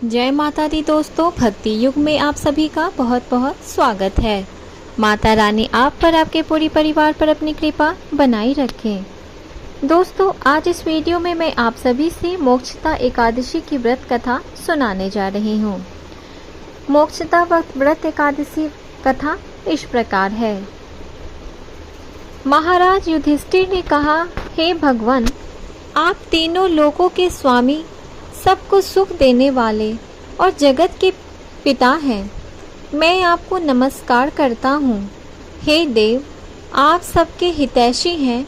जय माता दी दोस्तों, भक्ति युग में आप सभी का बहुत बहुत स्वागत है। माता रानी आप पर, आपके पूरी परिवार पर अपनी कृपा बनाई रखें। दोस्तों, आज इस वीडियो में मैं आप सभी से मोक्षदा एकादशी की व्रत कथा सुनाने जा रही हूँ। मोक्षदा व्रत एकादशी कथा इस प्रकार है। महाराज युधिष्ठिर ने कहा, हे भगवान, आप तीनों लोकों के स्वामी, सबको सुख देने वाले और जगत के पिता हैं। मैं आपको नमस्कार करता हूँ। हे देव, आप सबके हितैषी हैं,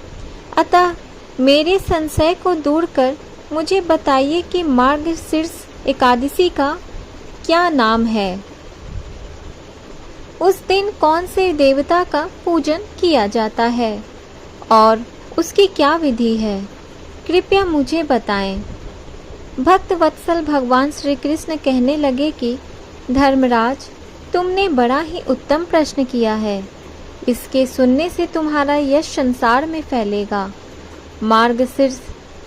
अतः मेरे संशय को दूर कर मुझे बताइए कि मार्गशीर्ष एकादशी का क्या नाम है। उस दिन कौन से देवता का पूजन किया जाता है और उसकी क्या विधि है, कृपया मुझे बताएं। भक्त वत्सल भगवान श्री कृष्ण कहने लगे कि धर्मराज, तुमने बड़ा ही उत्तम प्रश्न किया है। इसके सुनने से तुम्हारा यश संसार में फैलेगा। मार्गशीर्ष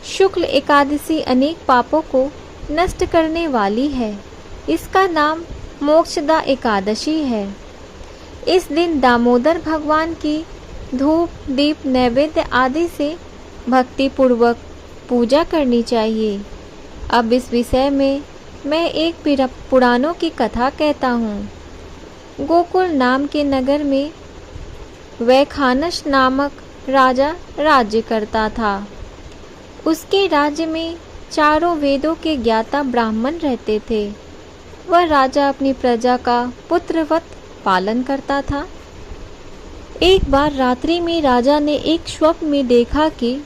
शुक्ल एकादशी अनेक पापों को नष्ट करने वाली है। इसका नाम मोक्षदा एकादशी है। इस दिन दामोदर भगवान की धूप, दीप, नैवेद्य आदि से भक्ति पूर्वक पूजा करनी चाहिए। अब इस विषय में मैं एक पुराणों की कथा कहता हूँ। गोकुल नाम के नगर में वैखानस नामक राजा राज्य करता था। उसके राज्य में चारों वेदों के ज्ञाता ब्राह्मण रहते थे। वह राजा अपनी प्रजा का पुत्रवत पालन करता था। एक बार रात्रि में राजा ने एक स्वप्न में देखा कि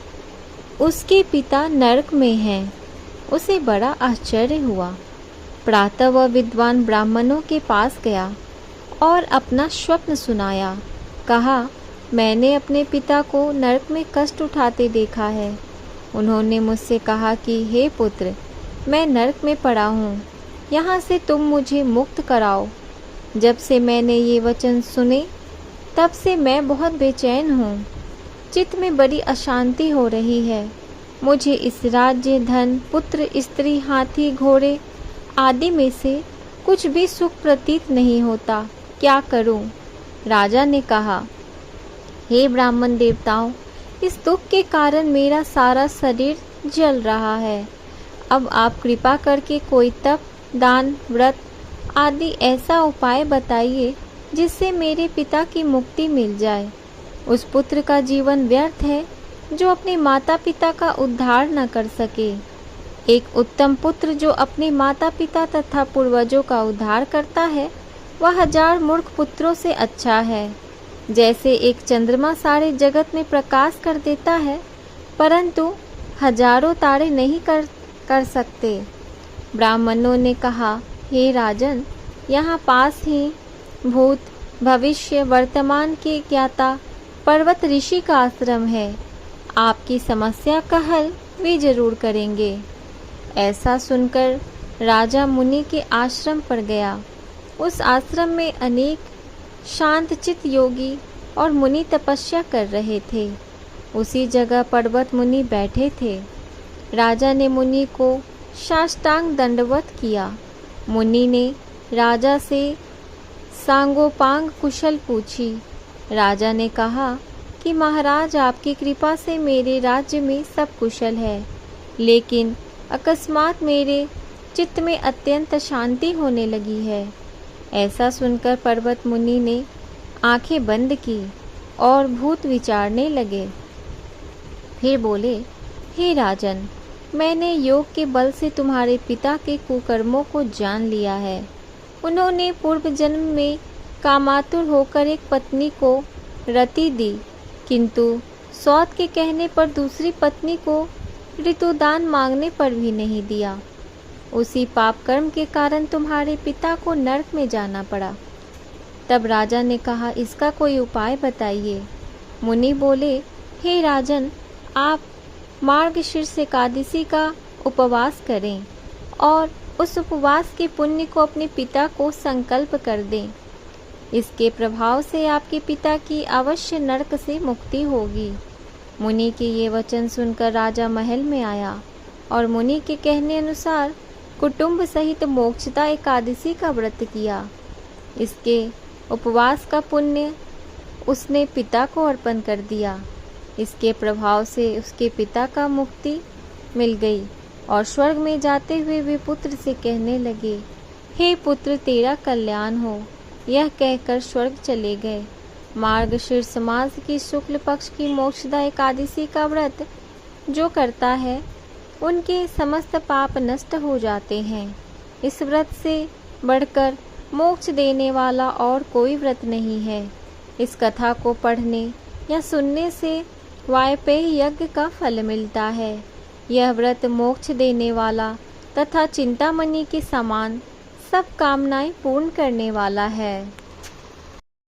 उसके पिता नरक में हैं। उसे बड़ा आश्चर्य हुआ। प्रातः वह विद्वान ब्राह्मणों के पास गया और अपना स्वप्न सुनाया। कहा, मैंने अपने पिता को नरक में कष्ट उठाते देखा है। उन्होंने मुझसे कहा कि हे पुत्र, मैं नरक में पड़ा हूँ, यहाँ से तुम मुझे मुक्त कराओ। जब से मैंने ये वचन सुने तब से मैं बहुत बेचैन हूँ। चित्त में बड़ी अशांति हो रही है। मुझे इस राज्य, धन, पुत्र, स्त्री, हाथी, घोड़े आदि में से कुछ भी सुख प्रतीत नहीं होता। क्या करूं? राजा ने कहा, हे ब्राह्मण देवताओं, इस दुख के कारण मेरा सारा शरीर जल रहा है। अब आप कृपा करके कोई तप, दान, व्रत आदि ऐसा उपाय बताइए जिससे मेरे पिता की मुक्ति मिल जाए। उस पुत्र का जीवन व्यर्थ है जो अपने माता पिता का उद्धार न कर सके। एक उत्तम पुत्र जो अपने माता पिता तथा पूर्वजों का उद्धार करता है, वह 1000 मूर्ख पुत्रों से अच्छा है। जैसे एक चंद्रमा सारे जगत में प्रकाश कर देता है, परंतु हजारों तारे नहीं कर सकते। ब्राह्मणों ने कहा, हे राजन, यहाँ पास ही भूत, भविष्य, वर्तमान के ज्ञाता पर्वत ऋषि का आश्रम है। आपकी समस्या का हल वे जरूर करेंगे। ऐसा सुनकर राजा मुनि के आश्रम पर गया। उस आश्रम में अनेक शांतचित्त योगी और मुनि तपस्या कर रहे थे। उसी जगह पर्वत मुनि बैठे थे। राजा ने मुनि को साष्टांग दंडवत किया। मुनि ने राजा से सांगोपांग कुशल पूछी। राजा ने कहा कि महाराज, आपकी कृपा से मेरे राज्य में सब कुशल है, लेकिन अकस्मात मेरे चित्त में अत्यंत शांति होने लगी है। ऐसा सुनकर पर्वत मुनि ने आंखें बंद की और भूत विचारने लगे। फिर बोले, हे राजन, मैंने योग के बल से तुम्हारे पिता के कुकर्मों को जान लिया है। उन्होंने पूर्व जन्म में कामातुर होकर एक पत्नी को रति दी, किंतु सौत के कहने पर दूसरी पत्नी को ऋतुदान मांगने पर भी नहीं दिया। उसी पाप कर्म के कारण तुम्हारे पिता को नरक में जाना पड़ा। तब राजा ने कहा, इसका कोई उपाय बताइए। मुनि बोले, हे राजन, आप मार्गशीर्ष एकादशी का उपवास करें और उस उपवास के पुण्य को अपने पिता को संकल्प कर दें। इसके प्रभाव से आपके पिता की अवश्य नरक से मुक्ति होगी। मुनि के ये वचन सुनकर राजा महल में आया और मुनि के कहने अनुसार कुटुंब सहित मोक्षदा एकादशी का व्रत किया। इसके उपवास का पुण्य उसने पिता को अर्पण कर दिया। इसके प्रभाव से उसके पिता का मुक्ति मिल गई और स्वर्ग में जाते हुए वे पुत्र से कहने लगे, हे पुत्र, तेरा कल्याण हो। यह कहकर स्वर्ग चले गए। मार्गशीर्ष मास की शुक्ल पक्ष की मोक्षदा एकादशी का व्रत जो करता है उनके समस्त पाप नष्ट हो जाते हैं। इस व्रत से बढ़कर मोक्ष देने वाला और कोई व्रत नहीं है। इस कथा को पढ़ने या सुनने से वायपेय यज्ञ का फल मिलता है। यह व्रत मोक्ष देने वाला तथा चिंतामणि के समान सब कामनाएं पूर्ण करने वाला है।